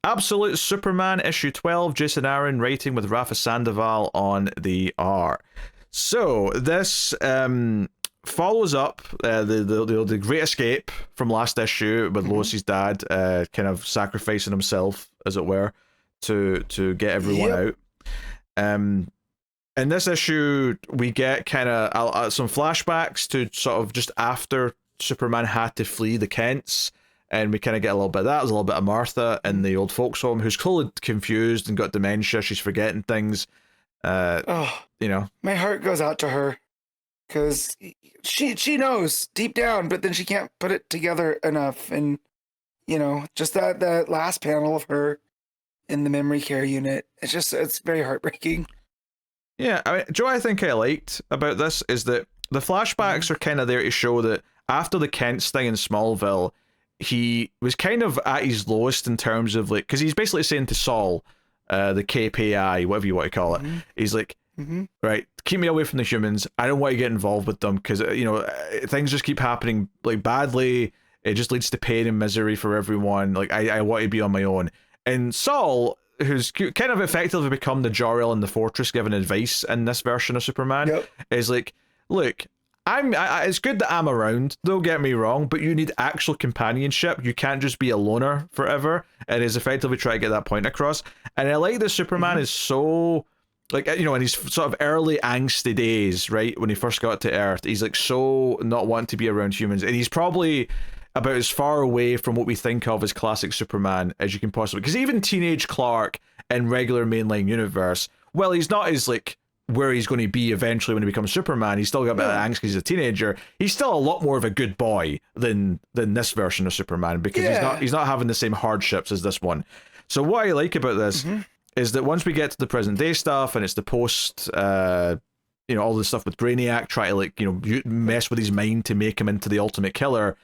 Absolute Superman issue 12, Jason Aaron writing with Rafa Sandoval on the art. So this follows up the Great Escape from last issue with Lois's dad kind of sacrificing himself, as it were, to get everyone Yep. out. In this issue, we get kind of some flashbacks to sort of just after Superman had to flee the Kents, and we kind of get a little bit of that. There's a little bit of Martha in the old folks' home who's clearly confused and got dementia. She's forgetting things. Oh, You know, my heart goes out to her because she knows deep down, but then she can't put it together enough. And just that last panel of her in the memory care unit, it's very heartbreaking. yeah. I mean, Joe, I think I liked about this is that the flashbacks are kind of there to show that after the Kents thing in Smallville, he was kind of at his lowest in terms of like, because he's basically saying to Saul, the KPI, whatever you want to call it, he's like, right, keep me away from the humans. I don't want to get involved with them because things just keep happening like badly. It just leads to pain and misery for everyone. Like I want to be on my own. And Saul, who's kind of effectively become the Jor-El in the Fortress, giving advice in this version of Superman, Yep. is like, look, it's good that I'm around, don't get me wrong, but you need actual companionship. You can't just be a loner forever. And is effectively trying to get that point across. And I like that Superman is so, like, in his sort of early angsty days, right, when he first got to Earth, he's like so not wanting to be around humans. And he's probably about as far away from what we think of as classic Superman as you can possibly, because even teenage Clark in regular mainline universe, well, he's not as like where he's going to be eventually when he becomes Superman. He's still got a bit of angst because he's a teenager. He's still a lot more of a good boy than this version of Superman because he's not having the same hardships as this one. So what I like about this is that once we get to the present day stuff and it's the post, all the stuff with Brainiac trying to like mess with his mind to make him into the ultimate killer.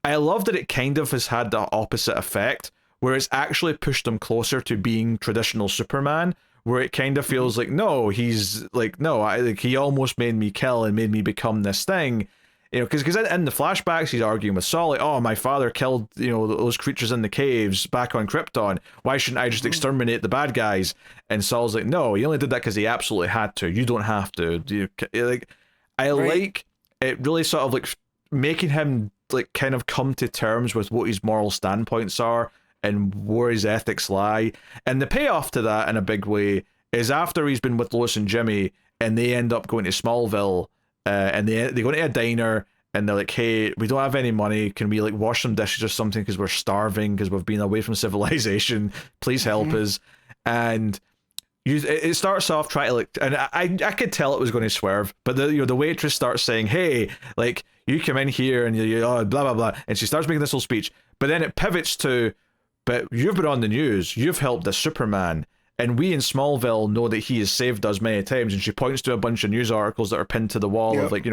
I love that it kind of has had the opposite effect, where it's actually pushed him closer to being traditional Superman, where it kind of feels like, no, he's like, no, he almost made me kill and made me become this thing. Because in the flashbacks, he's arguing with Saul, like, oh, my father killed, those creatures in the caves back on Krypton. Why shouldn't I just exterminate the bad guys? And Saul's like, no, he only did that because he absolutely had to. You don't have to. I like it really sort of like making him like kind of come to terms with what his moral standpoints are and where his ethics lie. And the payoff to that in a big way is after he's been with Lois and Jimmy and they end up going to Smallville and they go to a diner and they're like, hey, we don't have any money. Can we like wash some dishes or something because we're starving because we've been away from civilization. Please help us. And it starts off trying to like, and I could tell it was going to swerve, but the waitress starts saying, hey, like, you come in here and you blah blah blah, and she starts making this whole speech, but then it pivots to, but you've been on the news, you've helped the Superman, and we in Smallville know that he has saved us many times, and she points to a bunch of news articles that are pinned to the wall of like,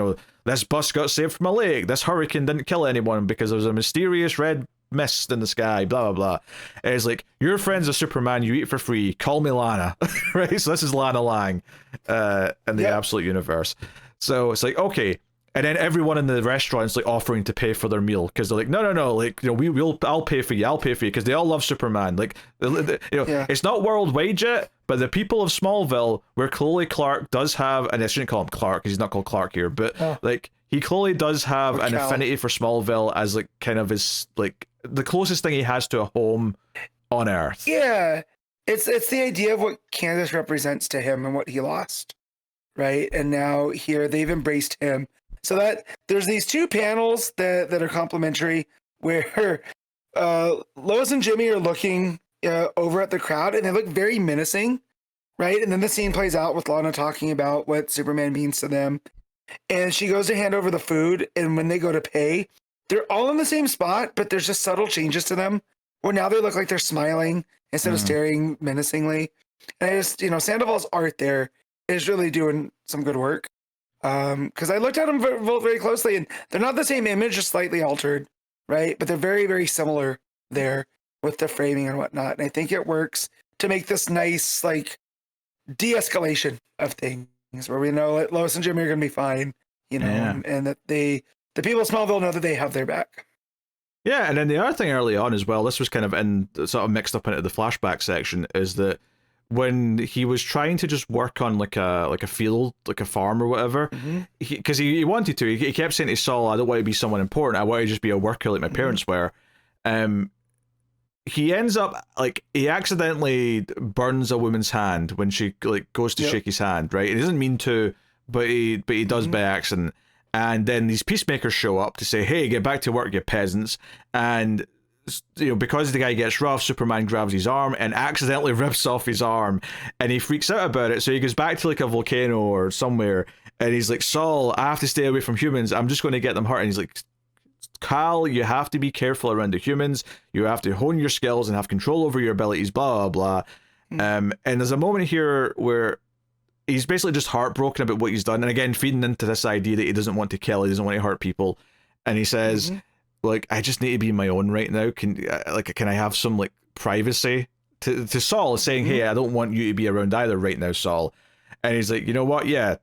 this bus got saved from a lake, this hurricane didn't kill anyone because there was a mysterious red mist in the sky, blah blah blah. And it's like, your friend's a Superman, you eat for free, call me Lana. Right, so this is Lana Lang in the Absolute Universe. So it's like, okay. And then everyone in the restaurant's like offering to pay for their meal because they're like, no, like, I'll pay for you, because they all love Superman. Like, it's not worldwide yet, but the people of Smallville, where clearly Clark does have, and I shouldn't call him Clark because he's not called Clark here, but like, he clearly does have an affinity for Smallville as like kind of his like the closest thing he has to a home on Earth. Yeah, it's the idea of what Kansas represents to him and what he lost, right? And now here they've embraced him. So that there's these two panels that are complementary where Lois and Jimmy are looking over at the crowd and they look very menacing, right? And then the scene plays out with Lana talking about what Superman means to them. And she goes to hand over the food, and when they go to pay, they're all in the same spot, but there's just subtle changes to them where now they look like they're smiling instead of staring menacingly. And I just, Sandoval's art there is really doing some good work. Because I looked at them very, very closely, and they're not the same image, just slightly altered, right? But they're very, very similar there with the framing and whatnot. And I think it works to make this nice, like, de-escalation of things where we know that Lois and Jimmy are going to be fine, and that the people of Smallville know that they have their back. Yeah, and then the other thing early on as well, this was kind of in sort of mixed up into the flashback section, is that when he was trying to just work on like a field, like a farm or whatever, because he wanted to, he kept saying to Saul, I don't want to be someone important, I want to just be a worker like my parents were. He ends up like he accidentally burns a woman's hand when she like goes to shake his hand, right? He doesn't mean to, but he does by accident. And then these peacemakers show up to say, hey, get back to work, you peasants. And, you know, because the guy gets rough, Superman grabs his arm and accidentally rips off his arm. And he freaks out about it. So he goes back to like a volcano or somewhere. And he's like, Saul, I have to stay away from humans. I'm just going to get them hurt. And he's like, Kal, you have to be careful around the humans. You have to hone your skills and have control over your abilities, blah, blah, blah. And there's a moment here where he's basically just heartbroken about what he's done, and again feeding into this idea that he doesn't want to kill, he doesn't want to hurt people, and he says, like, I just need to be my own right now. Can I have some like privacy? To Saul, saying, hey, I don't want you to be around either right now, Saul. And he's like, you know what? Yeah,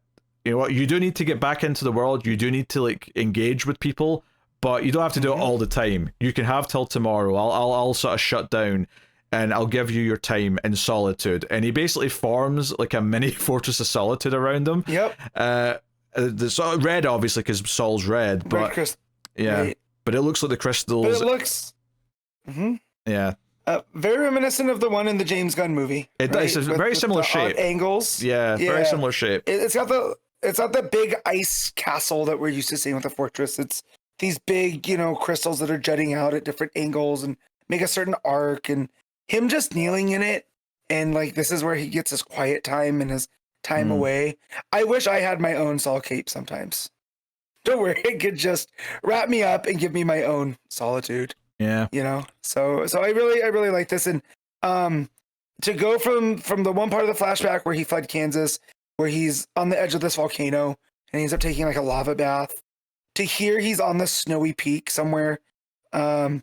you know what? You do need to get back into the world. You do need to like engage with people, but you don't have to do it all the time. You can have till tomorrow. I'll sort of shut down. And I'll give you your time in solitude. And he basically forms like a mini fortress of solitude around him. Yep. The sort of red, obviously, because Saul's red. But yeah, but it looks like the crystals. But it looks. Yeah. Very reminiscent of the one in the James Gunn movie. It's a very similar shape. Angles. Yeah, very similar shape. It's got the big ice castle that we're used to seeing with the fortress. It's these big, you know, crystals that are jutting out at different angles and make a certain arc, and him just kneeling in it, and like this is where he gets his quiet time and his time away. I wish I had my own Saul cape sometimes. Don't worry, it could just wrap me up and give me my own solitude. Yeah, you know. So I really like this, and to go from the one part of the flashback where he fled Kansas, where he's on the edge of this volcano and he ends up taking like a lava bath, to here he's on the snowy peak somewhere, and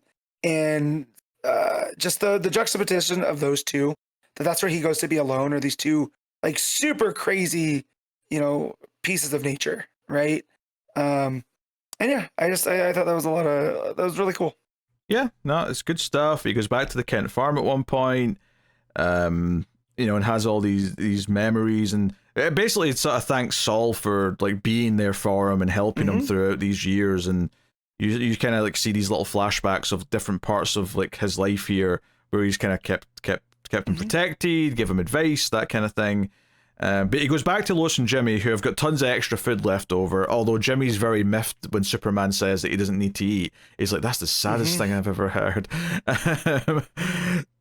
just the juxtaposition of those two, that's where he goes to be alone, or these two like super crazy, you know, pieces of nature, right? And yeah, I thought that was really cool. Yeah, no, it's good stuff. He goes back to the Kent farm at one point, you know, and has all these memories, and basically it sort of thanks Saul for like being there for him and helping him throughout these years. And you kind of like see these little flashbacks of different parts of like his life here, where he's kind of kept him protected, give him advice, that kind of thing. But he goes back to Lois and Jimmy, who have got tons of extra food left over, although Jimmy's very miffed when Superman says that he doesn't need to eat. He's like, that's the saddest thing I've ever heard.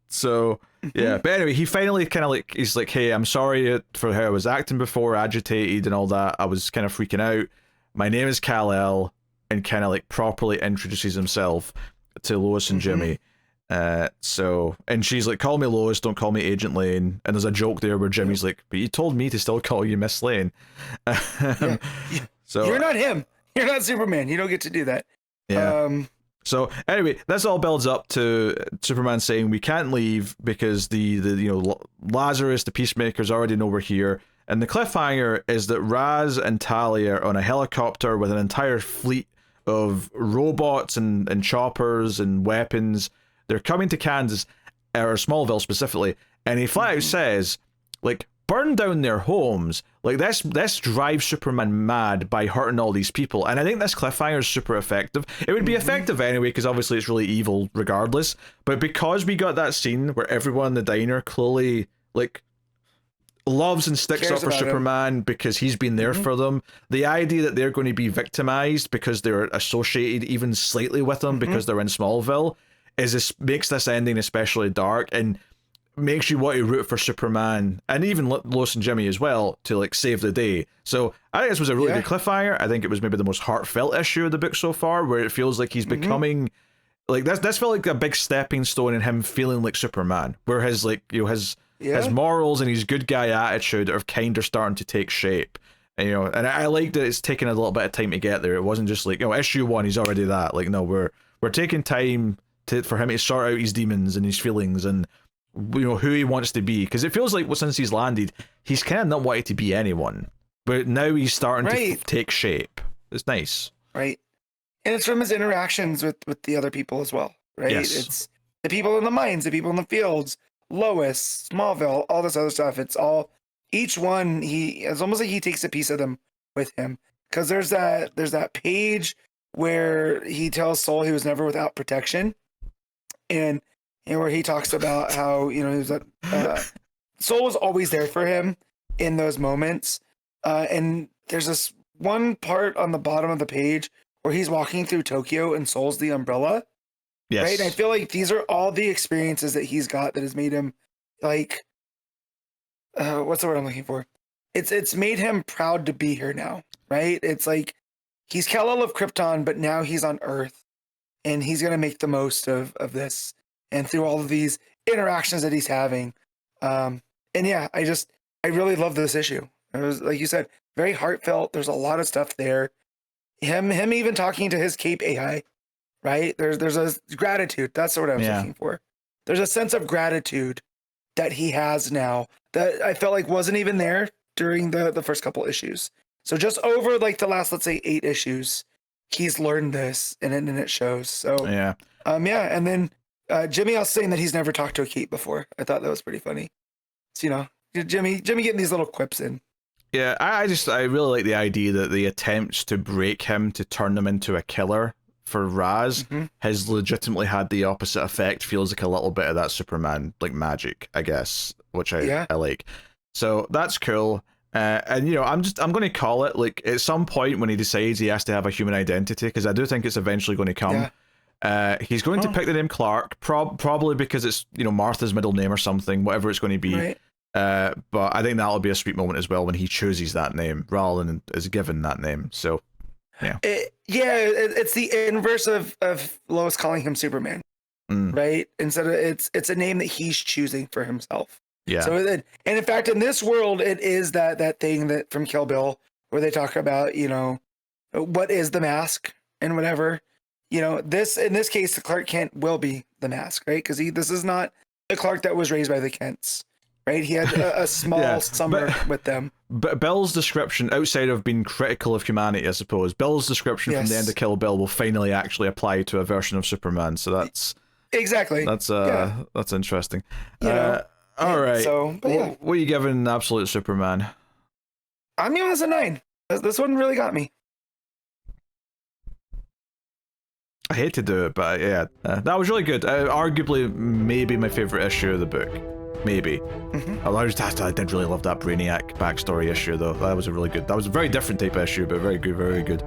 So yeah, but anyway, he finally kind of like, he's like, hey, I'm sorry for how I was acting before, agitated and all that. I was kind of freaking out. My name is Kal-El, and kind of like properly introduces himself to Lois and Jimmy. So, and she's like, call me Lois, don't call me Agent Lane. And there's a joke there where Jimmy's like, but you told me to still call you Miss Lane. So you're not him. You're not Superman. You don't get to do that. Yeah. So anyway, this all builds up to Superman saying we can't leave because the you know, Lazarus, the Peacemakers already know we're here. And the cliffhanger is that Raz and Talia are on a helicopter with an entire fleet of robots and choppers and weapons. They're coming to Kansas, or Smallville specifically, and he flat out says, like, burn down their homes. Like, this drives Superman mad by hurting all these people. And I think this cliffhanger is super effective. It would be effective anyway, because obviously it's really evil regardless. But because we got that scene where everyone in the diner clearly, like, loves and sticks up for Superman because he's been there for them, the idea that they're going to be victimized because they're associated even slightly with them because they're in Smallville makes this ending especially dark, and makes you want to root for Superman and even Lois and Jimmy as well to like save the day. So I think this was a really good cliffhanger. I think it was maybe the most heartfelt issue of the book so far, where it feels like he's becoming like this felt like a big stepping stone in him feeling like Superman, where his like, you know, his morals and his good guy attitude are kind of starting to take shape. And, you know, and I like that it's taken a little bit of time to get there. It wasn't just like, you know, issue 1 he's already that. Like, no, we're taking time for him to sort out his demons and his feelings and, you know, who he wants to be, because it feels like since he's landed, he's kind of not wanted to be anyone, but now he's starting to take shape. It's nice, right? And it's from his interactions with the other people as well, right? Yes. It's the people in the mines, the people in the fields, Lois, Smallville, all this other stuff. It's all each one. It's almost like he takes a piece of them with him, because there's that page where he tells Soul he was never without protection, and where he talks about how he was Soul was always there for him in those moments. And there's this one part on the bottom of the page where he's walking through Tokyo and Soul's the umbrella. Yes. Right. And I feel like these are all the experiences that he's got that has made him like, what's the word I'm looking for? It's made him proud to be here now. Right. It's like he's Kal-El of Krypton, but now he's on Earth, and he's going to make the most of this. And through all of these interactions that he's having. And yeah, I really love this issue. It was, like you said, very heartfelt. There's a lot of stuff there. Him even talking to his Cape AI, right? There's a gratitude. That's what I was looking for. There's a sense of gratitude that he has now that I felt like wasn't even there during the first couple issues. So just over like the last, let's say 8 issues, he's learned this, and it shows. So yeah. And then Jimmy else saying that he's never talked to a Cape before. I thought that was pretty funny. So, Jimmy getting these little quips in. Yeah, I really like the idea that the attempts to break him to turn him into a killer for Raz has legitimately had the opposite effect. Feels like a little bit of that Superman like magic, I guess, which I like. So that's cool. And I'm going to call it, like, at some point when he decides he has to have a human identity, because I do think it's eventually going to come. He's going to pick the name Clark, probably because it's Martha's middle name or something, whatever it's going to be. Right. But I think that'll be a sweet moment as well when he chooses that name rather than is given that name. So yeah, it's the inverse of Lois calling him Superman, right? Instead of it's a name that he's choosing for himself. Yeah. So and in fact, in this world, it is that thing that from Kill Bill where they talk about what is the mask and whatever. In this case, the Clark Kent will be the mask, right? Because this is not the Clark that was raised by the Kents, right? He had a small summer with them. But Bill's description, outside of being critical of humanity, I suppose, Bill's description from the end of Kill Bill will finally actually apply to a version of Superman. So that's that's interesting. All right. So, what are you giving Absolute Superman? I'm giving this a 9. This one really got me. I hate to do it, but yeah, that was really good. Arguably, maybe my favorite issue of the book. Maybe. Although I did really love that Brainiac backstory issue, though. That was a very different type of issue, but very good, very good.